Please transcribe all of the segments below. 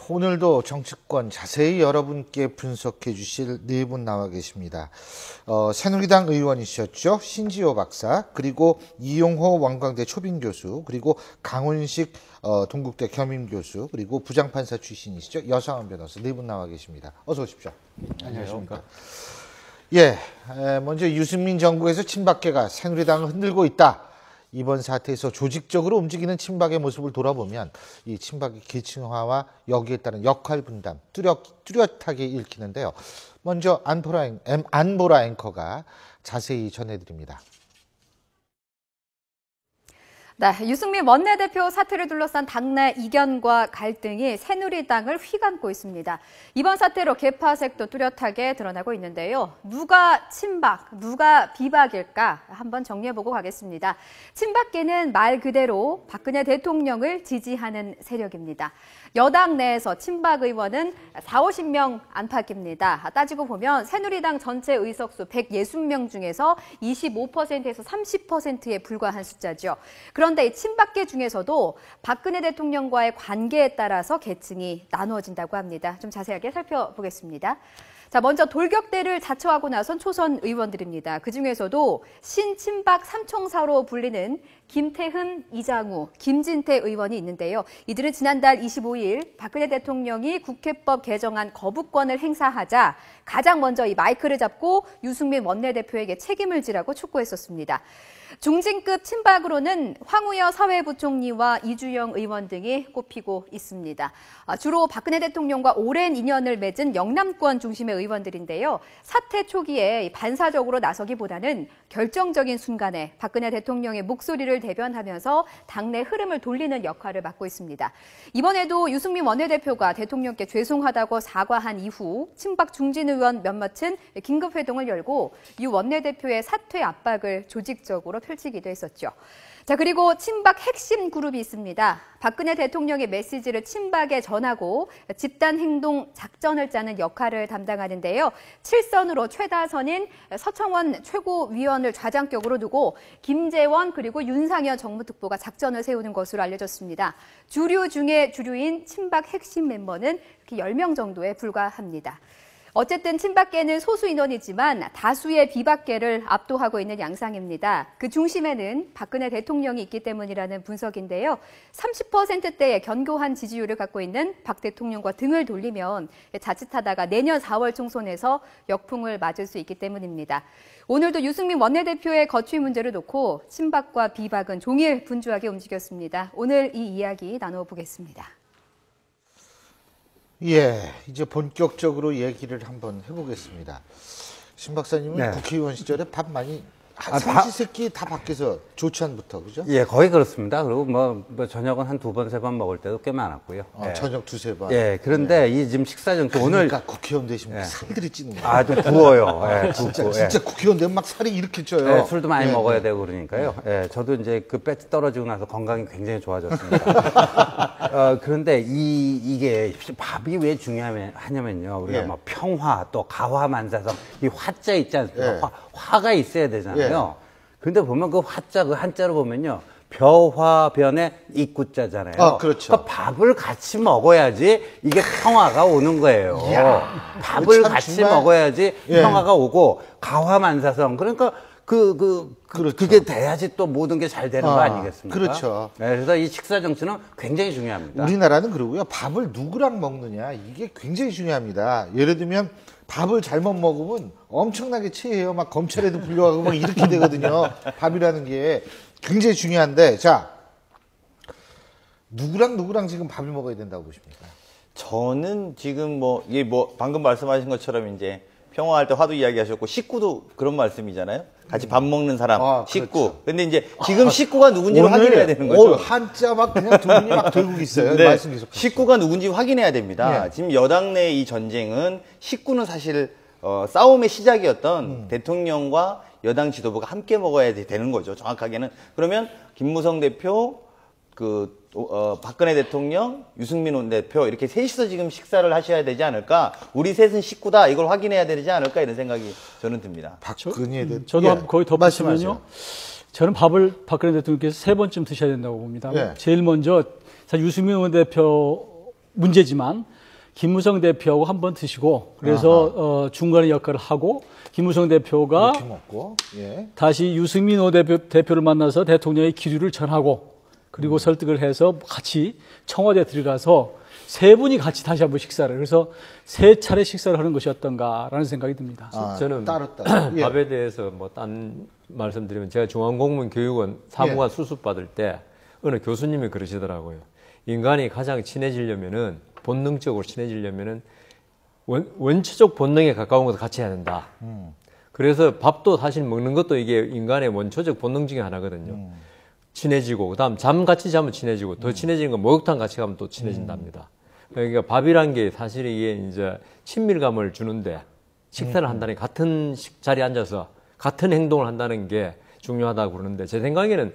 오늘도 정치권 자세히 여러분께 분석해 주실 네 분 나와 계십니다. 새누리당 의원이셨죠. 신지호 박사, 그리고 이용호 원광대 초빙 교수, 그리고 강훈식 동국대 겸임 교수, 그리고 부장판사 출신이시죠. 여상원 변호사 네 분 나와 계십니다. 어서 오십시오. 안녕하십니까. 예, 먼저 유승민 정부에서 친박계가 새누리당을 흔들고 있다. 이번 사태에서 조직적으로 움직이는 친박의 모습을 돌아보면 이 친박의 계층화와 여기에 따른 역할 분담 뚜렷하게 읽히는데요. 먼저 안보라 앵커가 자세히 전해드립니다. 네, 유승민 원내대표 사태를 둘러싼 당내 이견과 갈등이 새누리당을 휘감고 있습니다. 이번 사태로 계파색도 뚜렷하게 드러나고 있는데요. 누가 친박, 누가 비박일까 한번 정리해보고 가겠습니다. 친박계는 말 그대로 박근혜 대통령을 지지하는 세력입니다. 여당 내에서 친박 의원은 40~50명 안팎입니다. 따지고 보면 새누리당 전체 의석수 160명 중에서 25%에서 30%에 불과한 숫자죠. 그런데 이 친박계 중에서도 박근혜 대통령과의 관계에 따라서 계층이 나누어진다고 합니다. 좀 자세하게 살펴보겠습니다. 자, 먼저 돌격대를 자처하고 나선 초선 의원들입니다. 그중에서도 신친박 삼총사로 불리는 김태흠, 이장우, 김진태 의원이 있는데요. 이들은 지난달 25일 박근혜 대통령이 국회법 개정안 거부권을 행사하자 가장 먼저 이 마이크를 잡고 유승민 원내대표에게 책임을 지라고 촉구했었습니다. 중진급 친박으로는 황우여 사회부총리와 이주영 의원 등이 꼽히고 있습니다. 주로 박근혜 대통령과 오랜 인연을 맺은 영남권 중심의 의원들인데요. 사태 초기에 반사적으로 나서기보다는 결정적인 순간에 박근혜 대통령의 목소리를 대변하면서 당내 흐름을 돌리는 역할을 맡고 있습니다. 이번에도 유승민 원내대표가 대통령께 죄송하다고 사과한 이후 친박 중진 의원 몇몇은 긴급회동을 열고 유 원내대표의 사퇴 압박을 조직적으로 펼치기도 했었죠. 자, 그리고 친박 핵심 그룹이 있습니다. 박근혜 대통령의 메시지를 친박에 전하고 집단 행동 작전을 짜는 역할을 담당하는데요. 7선으로 최다선인 서청원 최고위원을 좌장격으로 두고 김재원 그리고 윤상현 정무특보가 작전을 세우는 것으로 알려졌습니다. 주류 중에 주류인 친박 핵심 멤버는 10명 정도에 불과합니다. 어쨌든 친박계는 소수 인원이지만 다수의 비박계를 압도하고 있는 양상입니다. 그 중심에는 박근혜 대통령이 있기 때문이라는 분석인데요. 30%대의 견고한 지지율을 갖고 있는 박 대통령과 등을 돌리면 자칫하다가 내년 4월 총선에서 역풍을 맞을 수 있기 때문입니다. 오늘도 유승민 원내대표의 거취 문제를 놓고 친박과 비박은 종일 분주하게 움직였습니다. 오늘 이 이야기 나눠보겠습니다. 예, 이제 본격적으로 얘기를 한번 해보겠습니다. 신 박사님은 네. 국회의원 시절에 밥 많이 삼시세끼 다 밖에서 조찬부터 그죠? 예, 거의 그렇습니다. 그리고 뭐 저녁은 한 2번, 3번 먹을 때도 꽤 많았고요. 예. 저녁 2~3번. 예, 그런데 이 지금 식사 정도 오늘 국회의원 되시면 살들이 찌는 거예요. 좀 부어요. 예, 진짜 국회의원 되면 막 살이 이렇게 쪄요. 예, 술도 많이 먹어야 되고 그러니까요. 예, 저도 이제 그 배트 떨어지고 나서 건강이 굉장히 좋아졌습니다. 그런데 이게 밥이 왜 중요하냐면요. 우리가 뭐 평화 또 가화만사성 이 화자 있지 않습니까? 화가 있어야 되잖아요. 근데 보면 그 화자 그 한자로 보면요. 벼화변의 입구자잖아요. 그렇죠. 그러니까 밥을 같이 먹어야지 이게 평화가 오는 거예요. 밥을 같이 정말... 먹어야지 평화가 오고 가화만사성 그러니까 그렇죠. 그게 돼야지 또 모든 게 잘 되는 거 아니겠습니까? 그렇죠. 네, 그래서 이 식사 정치는 굉장히 중요합니다. 우리나라는 그러고요. 밥을 누구랑 먹느냐 이게 굉장히 중요합니다. 예를 들면 밥을 잘못 먹으면 엄청나게 체해요. 막 검찰에도 불려가고 막 이렇게 되거든요. 밥이라는 게 굉장히 중요한데, 자, 누구랑 지금 밥을 먹어야 된다고 보십니까? 저는 지금 이게 방금 말씀하신 것처럼 이제 평화할 때 화두 이야기하셨고, 식구도 그런 말씀이잖아요. 같이 밥 먹는 사람, 식구. 그렇죠. 근데 이제 지금 식구가 누군지를 확인해야 되는 거죠. 한자 막 그냥 두 분이 막 들고 있어요. 네, 말씀 계속. 식구가 누군지 확인해야 됩니다. 지금 여당 내 이 전쟁은 식구는 사실 싸움의 시작이었던 대통령과 여당 지도부가 함께 먹어야 되는 거죠. 정확하게는. 그러면 김무성 대표, 박근혜 대통령, 유승민 원내대표 이렇게 셋이서 지금 식사를 하셔야 되지 않을까? 우리 셋은 식구다. 이걸 확인해야 되지 않을까? 이런 생각이 저는 듭니다. 박근혜 대통령. 저도 거의 덧붙이면요. 저는 밥을 박근혜 대통령께서 3번쯤 드셔야 된다고 봅니다. 예. 제일 먼저 유승민 원내대표는 문제지만 김무성 대표하고 한번 드시고 그래서 중간의 역할을 하고 김무성 대표가 이렇게 먹고, 예. 다시 유승민 대표를 만나서 대통령의 기류를 전하고 그리고 설득을 해서 같이 청와대에 들어가서 세 분이 같이 다시 한번 식사를 그래서 세 차례 식사를 하는 것이 어떤가라는 생각이 듭니다. 저는 따로. 예. 밥에 대해서 뭐 딴 말씀드리면 제가 중앙공무원교육원 사무관 수습 받을 때 어느 교수님이 그러시더라고요. 인간이 가장 친해지려면은 본능적으로 친해지려면은 원초적 본능에 가까운 것을 같이 해야 된다. 그래서 밥도 사실 먹는 것도 이게 인간의 원초적 본능 중에 하나거든요. 친해지고 그다음 잠 같이 자면 친해지고 더 친해지는 건 목욕탕 같이 가면 또 친해진답니다. 그러니까 밥이란 게 사실 이게 이제 친밀감을 주는데 식사를 한다는 게 같은 자리에 앉아서 같은 행동을 한다는 게 중요하다고 그러는데 제 생각에는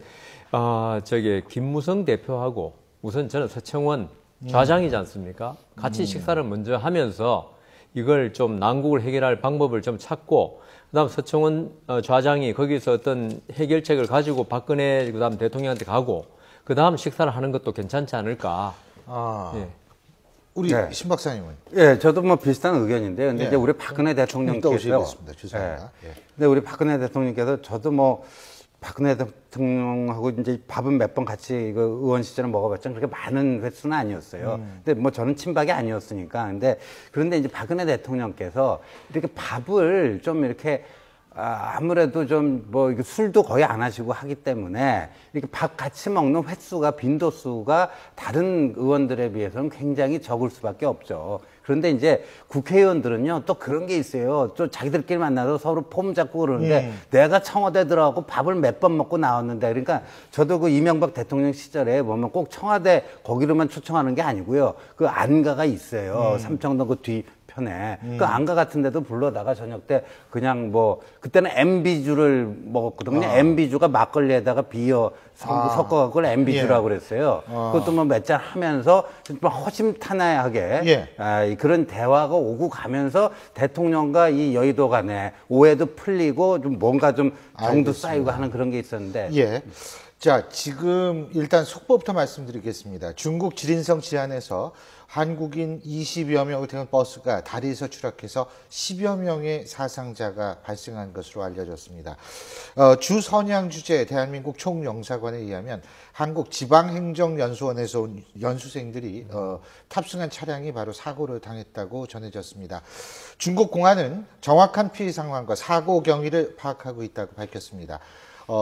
김무성 대표하고 우선 저는 서청원 좌장이지 않습니까? 같이 식사를 먼저 하면서 이걸 좀 난국을 해결할 방법을 좀 찾고 그다음 서청원 좌장이 거기서 어떤 해결책을 가지고 박근혜 그다음 대통령한테 가고 그다음 식사를 하는 것도 괜찮지 않을까? 예. 우리 네. 신 박사님은? 예, 저도 뭐 비슷한 의견인데요. 근데 예. 이제 우리 박근혜 이따 대통령께서 오시겠습니다. 죄송합니다. 예. 근데 우리 박근혜 대통령께서 저도 뭐 박근혜 대통령하고 이제 밥은 몇 번 같이 이거 의원 시절에 먹어봤지만 그렇게 많은 횟수는 아니었어요. 근데 뭐 저는 친박이 아니었으니까. 그런데 이제 박근혜 대통령께서 이렇게 밥을 좀 이렇게 아무래도 좀 뭐 술도 거의 안 하시고 하기 때문에 이렇게 밥 같이 먹는 횟수가 빈도수가 다른 의원들에 비해서는 굉장히 적을 수밖에 없죠. 그런데 이제 국회의원들은요 또 그런 게 있어요. 또 자기들끼리 만나서 서로 폼 잡고 그러는데 내가 청와대 들어가고 밥을 몇 번 먹고 나왔는데 그러니까 저도 그 이명박 대통령 시절에 보면 꼭 청와대 거기로만 초청하는 게 아니고요. 그 안가가 있어요. 삼청동 그 뒤 편에 그 안가 같은 데도 불러다가 저녁 때 그냥 뭐 그때는 MB주를 먹었거든요. MB주가 막걸리에다가 비어 섞어갖고 그걸 MB주라고 그랬어요. 그것도 뭐 몇 잔 하면서 좀 허심탄회하게 그런 대화가 오고 가면서 대통령과 이 여의도 간에 오해도 풀리고 좀 뭔가 좀 정도 쌓이고 하는 그런 게 있었는데 예. 자, 지금 일단 속보부터 말씀드리겠습니다. 중국 지린성 지안에서 한국인 20여 명을 태운 버스가 다리에서 추락해서 10여 명의 사상자가 발생한 것으로 알려졌습니다. 주 선양 주재 대한민국 총영사관에 의하면 한국지방행정연수원에서 온 연수생들이 탑승한 차량이 바로 사고를 당했다고 전해졌습니다. 중국 공안은 정확한 피해 상황과 사고 경위를 파악하고 있다고 밝혔습니다.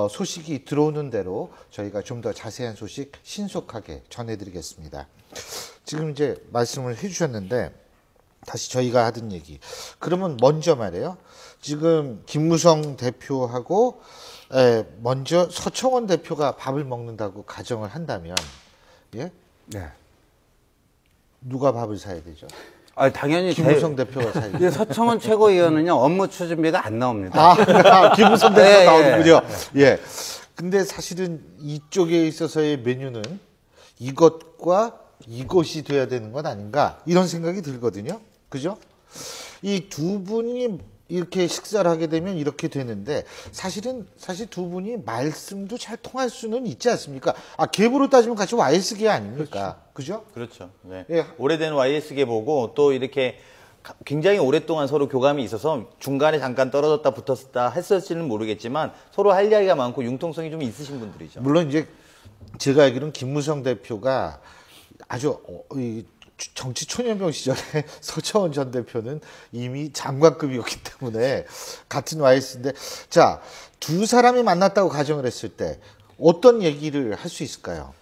소식이 들어오는 대로 저희가 좀 더 자세한 소식 신속하게 전해드리겠습니다. 지금 이제 말씀을 해주셨는데 다시 저희가 하던 얘기. 그러면 먼저 말이에요. 지금 김무성 대표하고 먼저 서청원 대표가 밥을 먹는다고 가정을 한다면, 예? 네. 누가 밥을 사야 되죠? 당연히 김무성 대표가 사야 되죠. 서청원 최고위원은요 업무 추진비가 안 나옵니다. 김무성 대표가 나오는군요. 예. 근데 사실은 이쪽에 있어서의 메뉴는 이것과 이것이 돼야 되는 건 아닌가 이런 생각이 들거든요. 그죠? 이 두 분이 이렇게 식사를 하게 되면 이렇게 되는데 사실 두 분이 말씀도 잘 통할 수는 있지 않습니까? 계보로 따지면 같이 YS계 아닙니까? 그죠? 그렇죠. 네. 예. 오래된 YS계 보고 또 이렇게 굉장히 오랫동안 서로 교감이 있어서 중간에 잠깐 떨어졌다 붙었다 했을지는 모르겠지만 서로 할 이야기가 많고 융통성이 좀 있으신 분들이죠. 물론 이제 제가 알기로는 김무성 대표가 아주 정치 초년병 시절에 서청원 전 대표는 이미 장관급이었기 때문에 같은 YS인데 자, 두 사람이 만났다고 가정을 했을 때 어떤 얘기를 할 수 있을까요?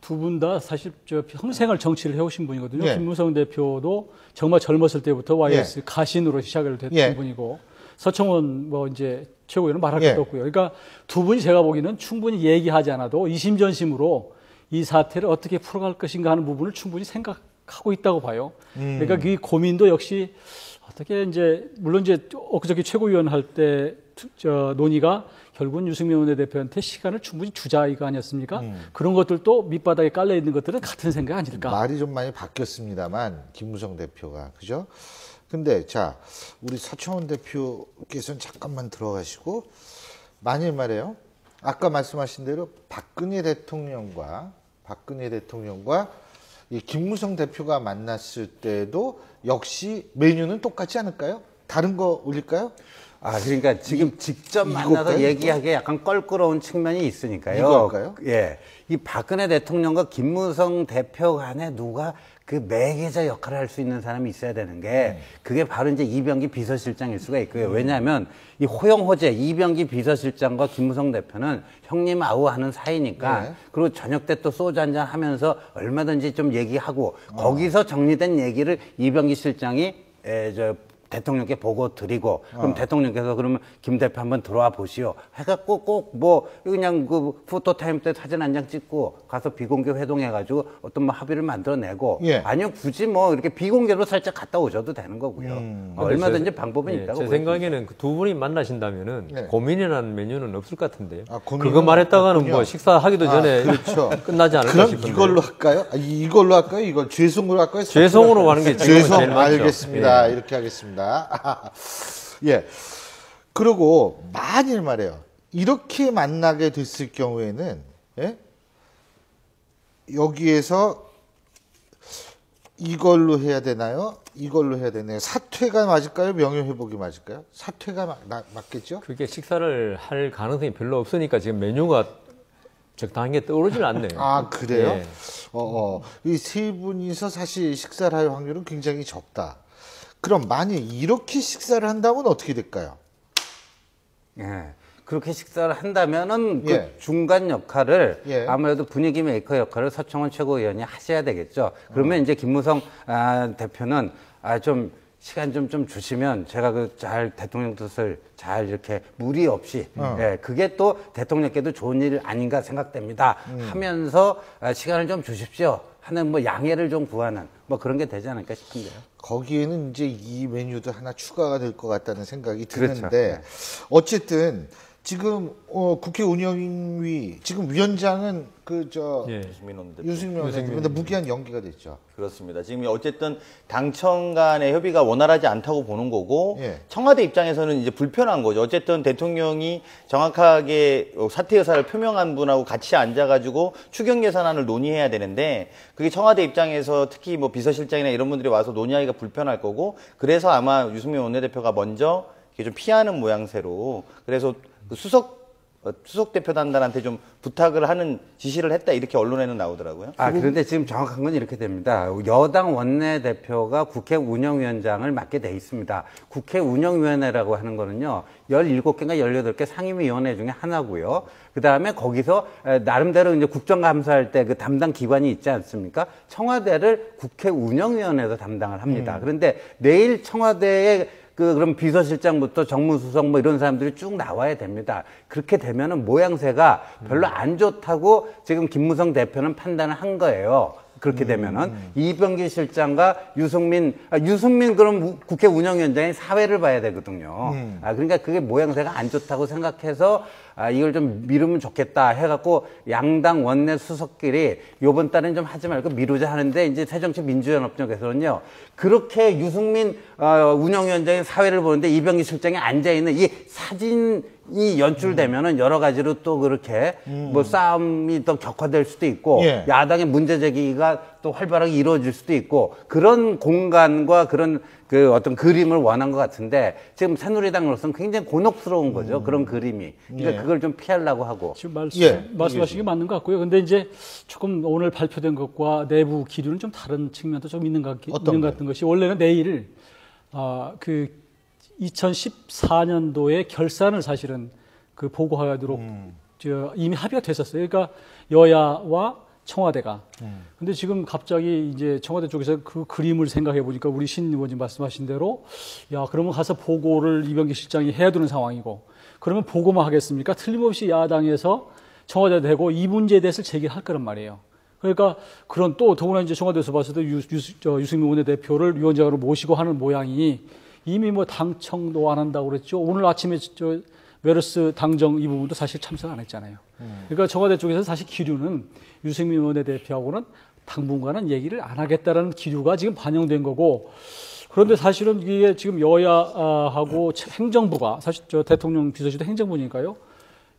두 분 다 사실 평생을 정치를 해오신 분이거든요. 예. 김무성 대표도 정말 젊었을 때부터 YS 예. 가신으로 시작을 됐던 예. 분이고 서청원 뭐 이제 최고위원은 말할 예. 것도 없고요. 그러니까 두 분이 제가 보기에는 충분히 얘기하지 않아도 이심전심으로 이 사태를 어떻게 풀어갈 것인가 하는 부분을 충분히 생각하고 있다고 봐요. 그러니까 그 고민도 역시 어떻게 이제 물론 이제 엊그저께 최고위원 할 때 논의가 결국은 유승민 원내대표한테 시간을 충분히 주자 이거 아니었습니까? 그런 것들도 밑바닥에 깔려 있는 것들은 같은 생각 아닐까? 말이 좀 많이 바뀌었습니다만 김무성 대표가 그죠? 근데 자, 우리 서청원 대표께서는 잠깐만 들어가시고 만일 말이에요. 아까 말씀하신 대로 박근혜 대통령과 이 김무성 대표가 만났을 때도 역시 메뉴는 똑같지 않을까요? 다른 거 올릴까요? 아, 그러니까 지금 직접 이거 만나서 할까요? 얘기하기에 약간 껄끄러운 측면이 있으니까요. 이거 할까요? 예. 이 박근혜 대통령과 김무성 대표 간에 누가 그 매개자 역할을 할 수 있는 사람이 있어야 되는 게 그게 바로 이제 이병기 비서실장일 수가 있고요. 왜냐하면 이 호영호재 이병기 비서실장과 김무성 대표는 형님 아우 하는 사이니까 네. 그리고 저녁 때 또 소주 한잔 하면서 얼마든지 좀 얘기하고 거기서 정리된 얘기를 이병기 실장이 대통령께 보고 드리고 그럼 대통령께서 그러면 김 대표 한번 들어와 보시오 해갖고 꼭 뭐 그냥 그 포토타임 때 사진 한 장 찍고 가서 비공개 회동해가지고 어떤 뭐 합의를 만들어내고 예. 아니요 굳이 뭐 이렇게 비공개로 살짝 갔다 오셔도 되는 거고요. 얼마든지 방법은 있다고 제 보여집니다. 생각에는 그 두 분이 만나신다면은 네. 고민이라는 메뉴는 없을 것 같은데요. 아, 고민은 그거 말했다가는 없군요. 뭐 식사하기도 전에 그렇죠. 끝나지 않을까 그럼 싶은데. 이걸로 할까요? 아, 이걸로 할까요? 이걸 죄송으로 할까요? 죄송으로 하는 게 지금은 죄송 제일 맞죠. 알겠습니다. 예. 이렇게 하겠습니다. 예. 그리고 만일 말이에요. 이렇게 만나게 됐을 경우에는 예? 여기에서 이걸로 해야 되나요? 이걸로 해야 되나요? 사퇴가 맞을까요? 명예회복이 맞을까요? 사퇴가 맞겠죠? 그게 식사를 할 가능성이 별로 없으니까 지금 메뉴가 적당한 게 떠오르질 않네요. 아, 그래요? 예. 이 세 분이서 사실 식사를 할 확률은 굉장히 적다. 그럼 만약 이렇게 식사를 한다면 어떻게 될까요? 예. 그렇게 식사를 한다면은 예. 그 중간 역할을 예. 아무래도 분위기 메이커 역할을 서청원 최고위원이 하셔야 되겠죠. 그러면 이제 김무성 대표는 좀 시간 좀 주시면 제가 그 잘 대통령 뜻을 잘 이렇게 무리 없이 예, 그게 또 대통령께도 좋은 일 아닌가 생각됩니다. 하면서 시간을 좀 주십시오 하는 뭐 양해를 좀 구하는 뭐 그런 게 되지 않을까 싶은데요. 거기에는 이제 이 메뉴도 하나 추가가 될 것 같다는 생각이 그렇죠. 드는데 어쨌든 지금 국회 운영위 지금 위원장은 예. 유승민 원내대표인데 무기한 연기가 됐죠. 그렇습니다. 지금 어쨌든 당청 간의 협의가 원활하지 않다고 보는 거고 예. 청와대 입장에서는 이제 불편한 거죠. 어쨌든 대통령이 정확하게 사퇴 의사를 표명한 분하고 같이 앉아가지고 추경 예산안을 논의해야 되는데 그게 청와대 입장에서 특히 뭐 비서실장이나 이런 분들이 와서 논의하기가 불편할 거고 그래서 아마 유승민 원내대표가 먼저 이렇게 좀 피하는 모양새로 그래서 그 수석 대표단들한테 좀 부탁을 하는 지시를 했다 이렇게 언론에는 나오더라고요. 그런데 지금 정확한 건 이렇게 됩니다. 여당 원내대표가 국회 운영위원장을 맡게 돼 있습니다. 국회 운영위원회라고 하는 거는요, 17개인가 18개 상임위원회 중에 하나고요. 그 다음에 거기서 나름대로 이제 국정감사할 때 그 담당 기관이 있지 않습니까? 청와대를 국회 운영위원회에서 담당을 합니다. 그런데 내일 청와대에 그럼 비서실장부터 정무수석 뭐 이런 사람들이 쭉 나와야 됩니다. 그렇게 되면은 모양새가 별로 안 좋다고 지금 김무성 대표는 판단을 한 거예요. 그렇게 되면은 이병기 실장과 유승민 그럼 국회 운영위원장이 사회를 봐야 되거든요. 그러니까 그게 모양새가 안 좋다고 생각해서 이걸 좀 미루면 좋겠다 해갖고 양당 원내 수석끼리 요번 달엔 좀 하지 말고 미루자 하는데 이제 새정치민주연합 쪽에서는요 그렇게 유승민 운영위원장이 사회를 보는데 이병기 실장이 앉아있는 이 사진이 연출되면은 여러 가지로 또 그렇게 뭐 싸움이 더 격화될 수도 있고 예. 야당의 문제 제기가 또 활발하게 이루어질 수도 있고 그런 공간과 그런 그 어떤 그림을 원한 것 같은데 지금 새누리당으로서는 굉장히 곤혹스러운 거죠. 그런 그림이. 그러니까 예. 그걸 좀 피하려고 하고. 지금 예, 말씀하신 게 맞는 것 같고요. 근데 이제 조금 오늘 발표된 것과 내부 기류는 좀 다른 측면도 좀 있는 것 같은 것이 원래는 내일 그 2014년도에 결산을 사실은 그 보고하도록 이미 합의가 됐었어요. 그러니까 여야와 청와대가. 근데 지금 갑자기 이제 청와대 쪽에서 그 그림을 생각해 보니까 우리 신 의원님 말씀하신 대로 야, 그러면 가서 보고를 이병기 실장이 해야 되는 상황이고 그러면 보고만 하겠습니까? 틀림없이 야당에서 청와대 대고 이 문제에 대해서 제기할 거란 말이에요. 그러니까 그런 또 더구나 이제 청와대에서 봤을 때 유승민 원내대표를 위원장으로 모시고 하는 모양이 이미 뭐 당청도 안 한다고 그랬죠. 오늘 아침에 메르스 당정 이 부분도 사실 참석 안 했잖아요. 그러니까 청와대 쪽에서 사실 기류는 유승민 원내대표하고는 당분간은 얘기를 안 하겠다라는 기류가 지금 반영된 거고 그런데 사실은 이게 지금 여야하고 행정부가 사실 대통령 비서실도 행정부니까요.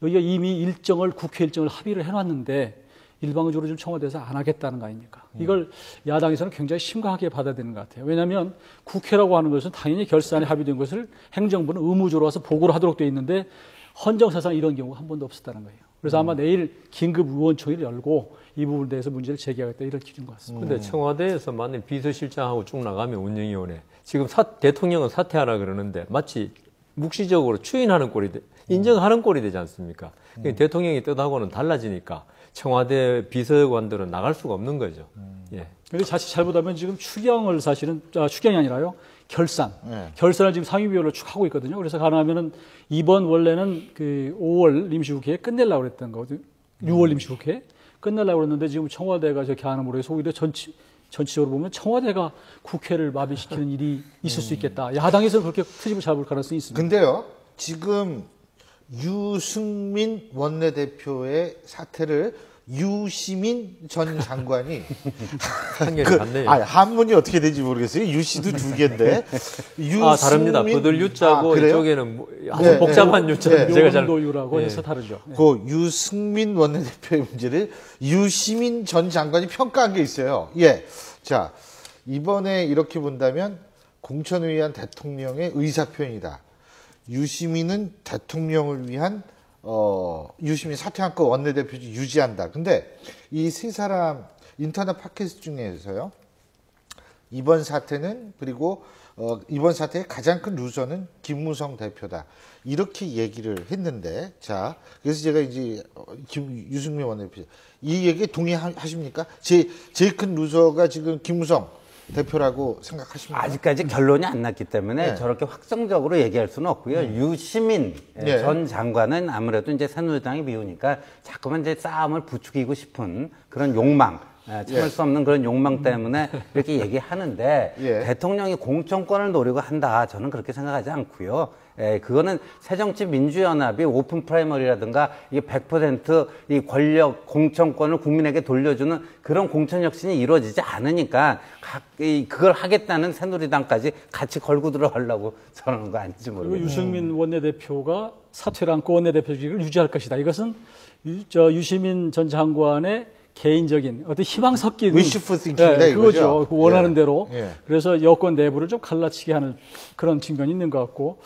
여기가 이미 국회 일정을 합의를 해놨는데 일방적으로 좀 청와대에서 안 하겠다는 거 아닙니까? 이걸 야당에서는 굉장히 심각하게 받아들이는 것 같아요. 왜냐하면 국회라고 하는 것은 당연히 결산에 합의된 것을 행정부는 의무적으로 와서 보고를 하도록 되어 있는데 헌정사상 이런 경우가 한 번도 없었다는 거예요. 그래서 아마 내일 긴급 의원총회를 열고 이 부분에 대해서 문제를 제기하겠다 이런 기준인 것 같습니다. 근데 청와대에서 만약 비서실장하고 쭉 나가면 운영위원회 지금 대통령은 사퇴하라 그러는데 마치 묵시적으로 추인하는 꼴이 인정하는 꼴이 되지 않습니까? 대통령이 뜻하고는 달라지니까 청와대 비서관들은 나갈 수가 없는 거죠. 예. 근데 자칫 잘못하면 지금 추경을 사실은 추경이 아니라요. 결산. 네. 결산을 지금 상임위원회로 쭉 하고 있거든요. 그래서 가능하면은 이번 원래는 그 5월 임시국회에 끝내려고 그랬던 거거든요. 6월 임시국회 끝내려고 그랬는데 지금 청와대가 저렇게 하는 으로 해서 오히려 전체적으로 보면 청와대가 국회를 마비시키는 일이 있을 수 있겠다. 야당에서는 그렇게 트집을 잡을 가능성이 있습니다. 근데요, 지금 유승민 원내대표의 사태를 유시민 전 장관이 한결이 같네요. 한문이 어떻게 되는지 모르겠어요. 유씨도 두 개인데. 다릅니다. 버들 유자고 그래요? 이쪽에는 아주 복잡한 유자. 제가 잘 요유라고 해서 다르죠. 그 유승민 원내대표의 문제를 유시민 전 장관이 평가한 게 있어요. 예. 자, 이번에 이렇게 본다면 공천을 위한 대통령의 의사표현이다. 유시민은 대통령을 위한 유시민 사퇴한건 원내대표 유지한다. 근데 이 세 사람 인터넷 팟캐스트 중에서요. 이번 사태는 그리고 이번 사태의 가장 큰 루저는 김무성 대표다. 이렇게 얘기를 했는데 자, 그래서 제가 이제 유승민 원내대표 이 얘기에 동의하십니까? 제일 큰 루저가 지금 김무성 대표라고 생각하십니까? 아직까지 결론이 안 났기 때문에 저렇게 확정적으로 얘기할 수는 없고요. 유시민 전 장관은 아무래도 이제 새누리당이 미우니까 자꾸만 이제 싸움을 부추기고 싶은 그런 욕망, 참을 수 없는 그런 욕망 때문에 이렇게 얘기하는데 대통령이 공천권을 노리고 한다. 저는 그렇게 생각하지 않고요. 그거는 새정치민주연합이 오픈 프라이머리라든가 이게 100% 이 권력 공천권을 국민에게 돌려주는 그런 공천 혁신이 이루어지지 않으니까 그걸 하겠다는 새누리당까지 같이 걸고 들어가려고 저러는 거 아닌지 모르겠어요. 그리고 유승민 원내대표가 사퇴를 안고 원내대표직을 유지할 것이다. 이것은 유시민 전 장관의 개인적인 어떤 희망 섞인 wishful thinking이다 그거죠. 원하는 대로. 예. 그래서 여권 내부를 좀 갈라치게 하는 그런 측면이 있는 것 같고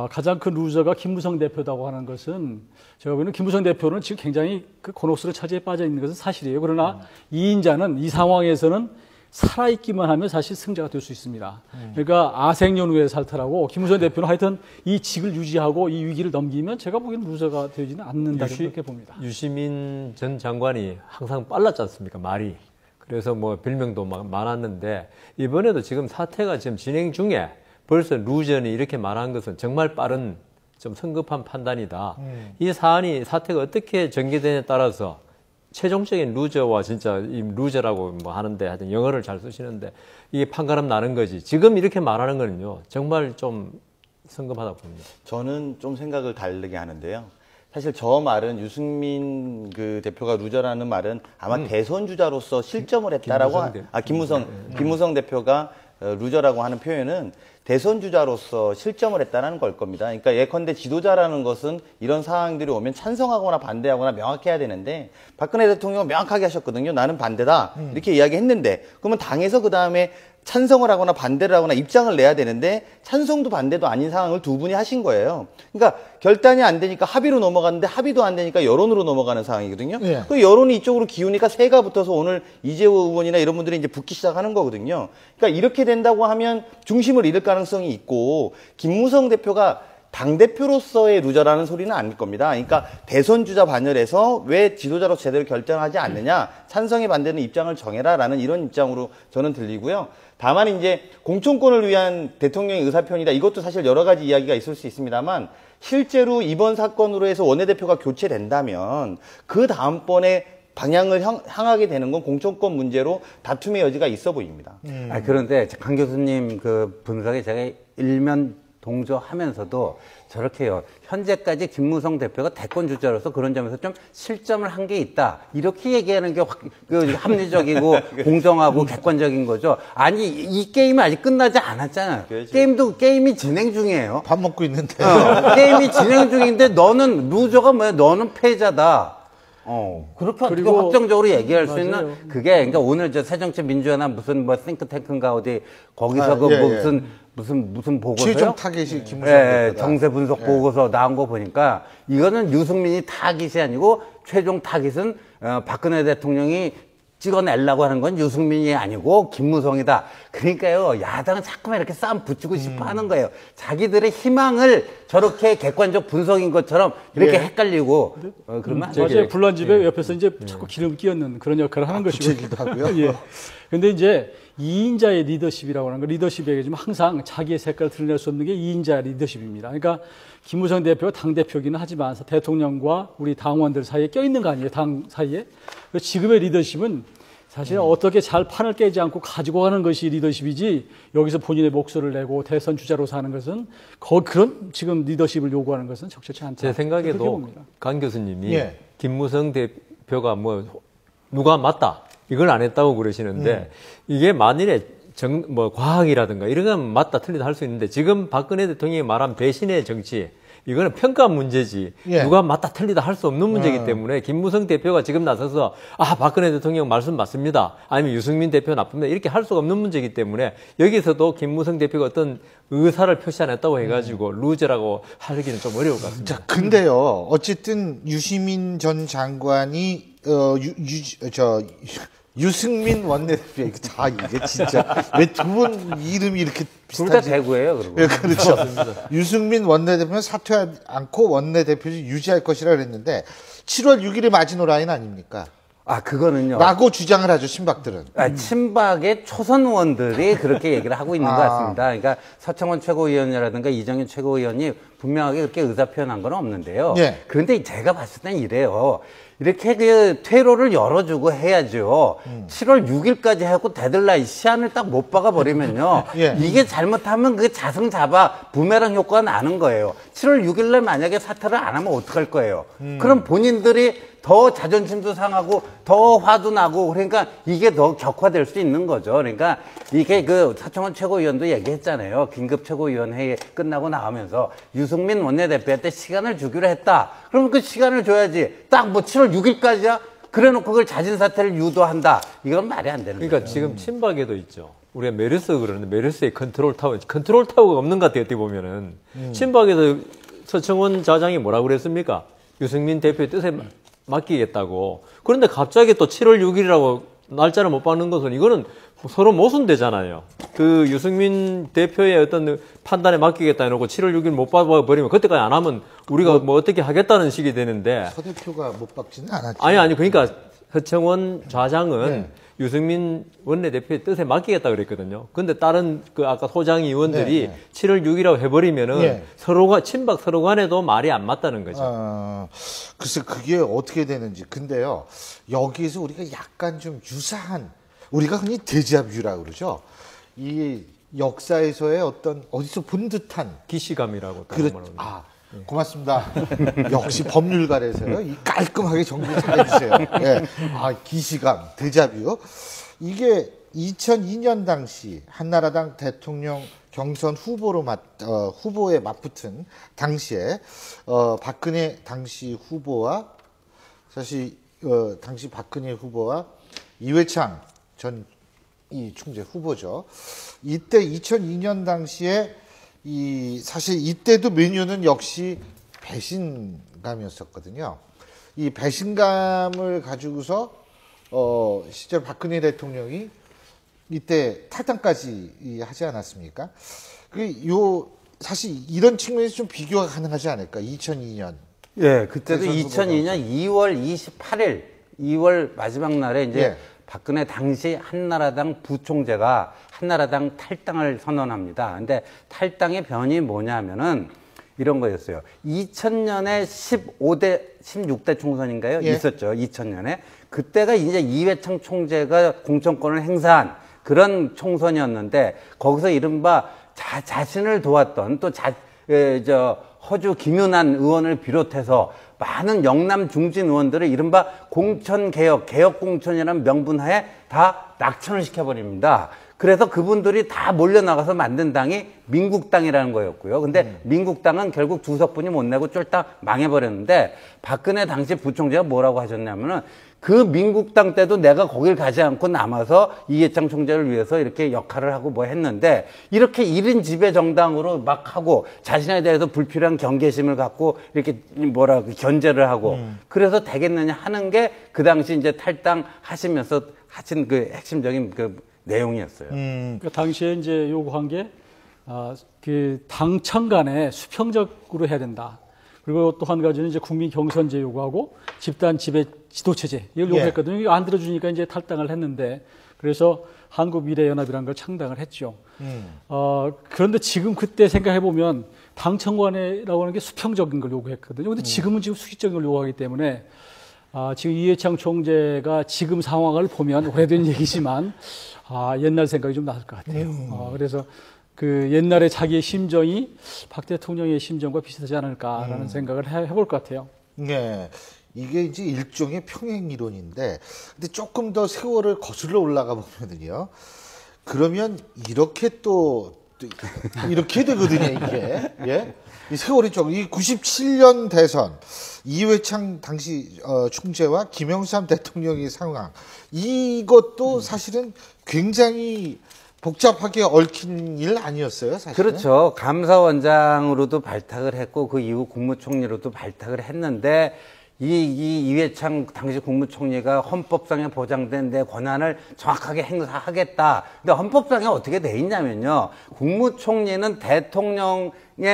가장 큰 루저가 김무성 대표라고 하는 것은 제가 보기에는 김무성 대표는 지금 굉장히 그 곤혹스러운 차지에 빠져 있는 것은 사실이에요. 그러나 이 인자는 이 상황에서는 살아있기만 하면 사실 승자가 될 수 있습니다. 그러니까 아생연후의 살타라고 김무성 대표는 하여튼 이 직을 유지하고 이 위기를 넘기면 제가 보기에는 루저가 되지는 않는다 이렇게 봅니다. 유시민 전 장관이 항상 빨랐지 않습니까? 말이. 그래서 뭐 별명도 많았는데 이번에도 지금 사태가 지금 진행 중에 벌써 루전이 이렇게 말한 것은 정말 빠른 좀 성급한 판단이다. 이 사태가 어떻게 전개되냐에 따라서 최종적인 루저와 진짜 이 루저라고 뭐 하는데 하여튼 영어를 잘 쓰시는데 이게 판가름 나는 거지. 지금 이렇게 말하는 거는요. 정말 좀 성급하다고 봅니다. 저는 좀 생각을 다르게 하는데요. 사실 저 말은 유승민 그 대표가 루저라는 말은 아마 대선 주자로서 실점을 했다라고 김무성 대표가 루저라고 하는 표현은 대선 주자로서 실점을 했다는 걸 겁니다. 그러니까 예컨대 지도자라는 것은 이런 상황들이 오면 찬성하거나 반대하거나 명확해야 되는데 박근혜 대통령은 명확하게 하셨거든요. 나는 반대다 이렇게 이야기했는데 그러면 당에서 그 다음에 찬성을 하거나 반대를 하거나 입장을 내야 되는데 찬성도 반대도 아닌 상황을 두 분이 하신 거예요. 그러니까 결단이 안 되니까 합의로 넘어갔는데 합의도 안 되니까 여론으로 넘어가는 상황이거든요. 그 여론이 이쪽으로 기우니까 새가 붙어서 오늘 이재호 의원이나 이런 분들이 이제 붙기 시작하는 거거든요. 그러니까 이렇게 된다고 하면 중심을 잃을 가능성이 있고 김무성 대표가 당대표로서의 루저라는 소리는 아닐 겁니다. 그러니까 대선 주자 반열에서 왜 지도자로 제대로 결정하지 않느냐, 찬성에 반대는 입장을 정해라라는 이런 입장으로 저는 들리고요. 다만 이제 공천권을 위한 대통령의 의사표현이다. 이것도 사실 여러 가지 이야기가 있을 수 있습니다만 실제로 이번 사건으로 해서 원내대표가 교체된다면 그 다음번에 방향을 향하게 되는 건 공천권 문제로 다툼의 여지가 있어 보입니다. 그런데 강 교수님 그 분석에 제가 일면 동조하면서도 저렇게요. 현재까지 김무성 대표가 대권 주자로서 그런 점에서 좀 실점을 한 게 있다. 이렇게 얘기하는 게 합리적이고 공정하고 객관적인 거죠. 아니 이 게임이 아직 끝나지 않았잖아요. 그렇죠. 게임이 진행 중이에요. 밥 먹고 있는데. 게임이 진행 중인데 너는 루저가 뭐야? 너는 패자다. 그렇게 어떻게 그리고 확정적으로 얘기할 수 맞아요. 있는 그게 그러니까 오늘 저 새정치민주연합 무슨 뭐 싱크탱크인가 어디 거기서 무슨 보고서요? 최종 타겟이 김무성 예, 대표다. 정세 분석 보고서 나온 거 보니까 이거는 유승민이 타깃이 아니고 최종 타깃은 박근혜 대통령이 찍어내려고 하는 건 유승민이 아니고 김무성이다. 그러니까요, 야당은 자꾸만 이렇게 싸움 붙이고 싶어 하는 거예요. 자기들의 희망을 저렇게 객관적 분석인 것처럼 이렇게 헷갈리고, 그러면 안 맞아요. 되죠. 불난 집에 옆에서 이제 자꾸 기름 끼얹는 그런 역할을 하는 것이고. 부채기도 하고요. 예. 근데 이제 2인자의 리더십이라고 하는 거, 리더십에게 좀 항상 자기의 색깔을 드러낼 수 없는 게 2인자 리더십입니다. 그러니까 김무성 대표가 당대표기는 하지만 대통령과 우리 당원들 사이에 껴있는 거 아니에요, 당 사이에. 지금의 리더십은 사실 어떻게 잘 판을 깨지 않고 가지고 가는 것이 리더십이지 여기서 본인의 목소리를 내고 대선 주자로서 하는 것은 그런 지금 리더십을 요구하는 것은 적절치 않다. 제 생각에도 그렇게 봅니다. 강 교수님이 예. 김무성 대표가 뭐 누가 맞다 이걸 안 했다고 그러시는데 이게 만일에 뭐 과학이라든가 이런 건 맞다 틀리다 할 수 있는데 지금 박근혜 대통령이 말한 배신의 정치 이거는 평가 문제지 예. 누가 맞다 틀리다 할 수 없는 문제이기 때문에 김무성 대표가 지금 나서서 박근혜 대통령 말씀 맞습니다 아니면 유승민 대표 나쁩니다 이렇게 할 수가 없는 문제이기 때문에 여기서도 김무성 대표가 어떤 의사를 표시 안 했다고 해가지고 루저라고 하기는 좀 어려울 것 같습니다. 자, 근데요, 어쨌든 유시민 전 장관이 유승민 원내대표 이게 진짜 왜 두 분 이름이 이렇게 둘 다 비슷한지. 대구예요, 그리고. 예, 그렇죠. 유승민 원내대표는 사퇴하지 않고 원내대표를 유지할 것이라 그랬는데 7월 6일에 마지노라인 아닙니까? 그거는요. 라고 주장을 하죠, 친박들은. 친박의 초선 의원들이 그렇게 얘기를 하고 있는 것 같습니다. 그러니까 서청원 최고위원이라든가 이정현 최고위원이 분명하게 그렇게 의사 표현한 건 없는데요. 예. 그런데 제가 봤을 땐 이래요. 이렇게 그 퇴로를 열어주고 해야죠. 7월 6일까지 하고 데들라인 시한을 딱 못 박아버리면요. 예. 이게 잘못하면 그 자승 잡아 부메랑 효과가 나는 거예요. 7월 6일날 만약에 사퇴를 안 하면 어떡할 거예요. 그럼 본인들이 더 자존심도 상하고 더 화도 나고 그러니까 이게 더 격화될 수 있는 거죠. 그러니까 이게 그 서청원 최고위원도 얘기했잖아요. 긴급 최고위원회의 끝나고 나오면서 유승민 원내대표한테 시간을 주기로 했다. 그러면 그 시간을 줘야지. 딱 뭐 7월 6일까지야? 그래 놓고 그걸 자진 사퇴를 유도한다. 이건 말이 안 되는 그러니까 거예요. 지금 친박에도 있죠. 우리가 메르스 그러는데 메르스의 컨트롤 타워가 없는 것 같아요. 어떻게 보면은 친박에도 서청원 좌장이 뭐라고 그랬습니까? 유승민 대표의 뜻에 맡기겠다고. 그런데 갑자기 또 7월 6일이라고 날짜를 못 받는 것은 이거는 서로 모순되잖아요. 그 유승민 대표의 어떤 판단에 맡기겠다 해놓고 7월 6일 못 받아버리면 그때까지 안 하면 우리가 뭐 어떻게 하겠다는 식이 되는데. 서 대표가 못 박지는 않았죠. 아니, 그러니까 서청원 좌장은 유승민 원내대표의 뜻에 맡기겠다 그랬거든요. 근데 다른 그 아까 소장 의원들이 7월 6일이라고 해버리면은 서로가 친박 서로 간에도 말이 안 맞다는 거죠. 글쎄 그게 어떻게 되는지. 근데요, 여기에서 우리가 약간 좀 유사한, 우리가 흔히 데자뷰라고 그러죠. 이 역사에서의 어떤 어디서 본 듯한 기시감이라고. 고맙습니다. 역시 법률가라서요. 이 깔끔하게 정리 잘 해주세요. 예. 기시감, 데자뷰. 이게 2002년 당시 한나라당 대통령 경선 후보에 맞붙은 당시에 박근혜 당시 후보와 사실 당시 박근혜 후보와 이회창 전 이 총재 후보죠. 이때 2002년 당시에 사실 이때도 메뉴는 역시 배신감이었었거든요. 이 배신감을 가지고서 실제 박근혜 대통령이 이때 탈당까지 하지 않았습니까? 사실 이런 측면에서 좀 비교가 가능하지 않을까? 2002년. 예, 그때도 대선 2002년 2월 28일, 2월 마지막 날에 이제 박근혜 당시 한나라당 부총재가 한나라당 탈당을 선언합니다. 근데 탈당의 변이 뭐냐면은 이런 거였어요. 2000년에 16대 총선인가요? 있었죠. 2000년에. 그때가 이제 이회창 총재가 공천권을 행사한 그런 총선이었는데 거기서 이른바 자신을 도왔던 또 허주 김윤환 의원을 비롯해서 많은 영남 중진 의원들을 이른바 공천개혁, 개혁공천이라는 명분하에 다 낙천을 시켜버립니다. 그래서 그분들이 다 몰려나가서 만든 당이 민국당이라는 거였고요. 근데 민국당은 결국 두 석분이 못 내고 쫄딱 망해버렸는데 박근혜 당시 부총재가 뭐라고 하셨냐면은 그 민국당 때도 내가 거길 가지 않고 남아서 이해창 총재를 위해서 이렇게 역할을 하고 뭐 했는데 이렇게 1인 지배 정당으로 막 하고 자신에 대해서 불필요한 경계심을 갖고 이렇게 뭐라 견제를 하고 그래서 되겠느냐 하는 게 그 당시 이제 탈당하시면서 하신 그 핵심적인 그 내용이었어요. 그 당시에 이제 요구한 게, 그 당청 간에 수평적으로 해야 된다. 그리고 또 한 가지는 이제 국민 경선제 요구하고 집단 지배 지도체제 이걸 요구했거든요. 이거 안 들어주니까 이제 탈당을 했는데 그래서 한국미래연합이라는 걸 창당을 했죠. 그런데 지금 그때 생각해 보면 당청관이라고 하는 게 수평적인 걸 요구했거든요. 근데 지금은 지금 수직적인 걸 요구하기 때문에 지금 이해창 총재가 지금 상황을 보면 오래된 얘기지만 옛날 생각이 좀 나을 것 같아요. 그래서 그 옛날에 자기의 심정이 박 대통령의 심정과 비슷하지 않을까라는 생각을 해볼 것 같아요. 네. 이게 이제 일종의 평행 이론인데, 근데 조금 더 세월을 거슬러 올라가 보면은요, 그러면 이렇게 또 이렇게 되거든요, 이게. 예? 이 세월이 조금, 이 97년 대선, 이회창 당시 총재와 김영삼 대통령의 상황, 이것도 사실은 굉장히 복잡하게 얽힌 일 아니었어요, 사실은? 그렇죠. 감사원장으로도 발탁을 했고 그 이후 국무총리로도 발탁을 했는데 이회창 당시 국무총리가 헌법상에 보장된 내 권한을 정확하게 행사하겠다. 근데 헌법상에 어떻게 돼 있냐면요. 국무총리는 대통령의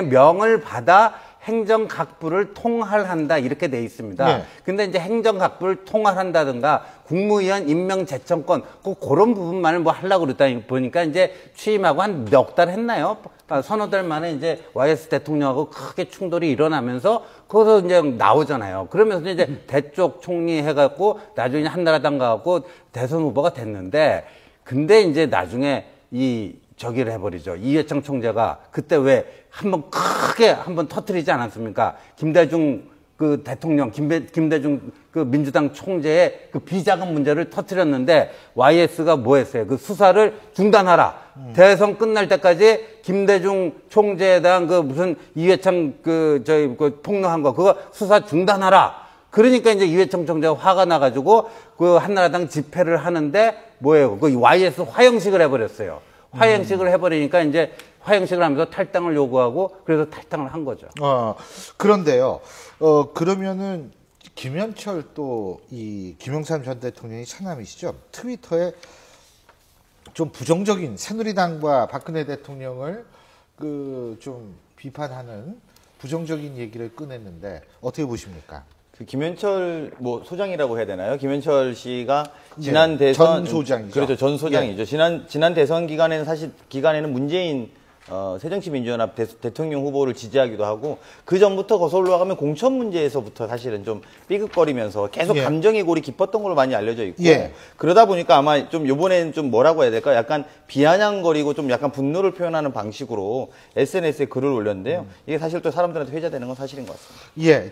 명을 받아 행정각부를 통할한다 이렇게 돼 있습니다. 네. 근데 이제 행정각부를 통할한다든가 국무위원 임명제청권 그런 부분만을 뭐 하려고 그러다 보니까 이제 취임하고 한 몇 달 했나요? 서너 달 만에 이제 YS 대통령하고 크게 충돌이 일어나면서 거기서 이제 나오잖아요. 그러면서 이제 대쪽 총리 해갖고 나중에 한나라당 가갖고 대선 후보가 됐는데 근데 이제 나중에 저기를 해버리죠. 이회창 총재가 그때 왜 한번 크게 한번 터뜨리지 않았습니까? 김대중 그 대통령, 김대중 그 민주당 총재의 그 비자금 문제를 터뜨렸는데 YS가 뭐 했어요? 그 수사를 중단하라. 대선 끝날 때까지 김대중 총재에 대한 그 무슨 이회창 그 폭로한 거 그거 수사 중단하라. 그러니까 이제 이회창 총재가 화가 나가지고 그 한나라당 집회를 하는데 뭐예요? 그 YS 화형식을 해버렸어요. 화형식을 해버리니까 이제 화형식을 하면서 탈당을 요구하고 그래서 탈당을 한 거죠. 그런데요. 그러면은 김현철 또 이 김영삼 전 대통령이 차남이시죠. 트위터에 좀 부정적인 새누리당과 박근혜 대통령을 그 좀 비판하는 부정적인 얘기를 꺼냈는데 어떻게 보십니까? 그 김현철 뭐 소장이라고 해야 되나요? 김현철 씨가 지난 대선 전 소장이죠. 그렇죠. 전 소장이죠. 지난 대선 기간에는 문재인 새정치민주연합 대통령 후보를 지지하기도 하고 그 전부터 거슬러 올라가면 공천 문제에서부터 사실은 좀 삐걱거리면서 계속 감정의 골이 깊었던 걸로 많이 알려져 있고 그러다 보니까 아마 좀 이번에는 좀 뭐라고 해야 될까? 약간 비아냥거리고 좀 약간 분노를 표현하는 방식으로 SNS에 글을 올렸는데요. 이게 사실 또 사람들한테 회자되는 건 사실인 것 같습니다. 예.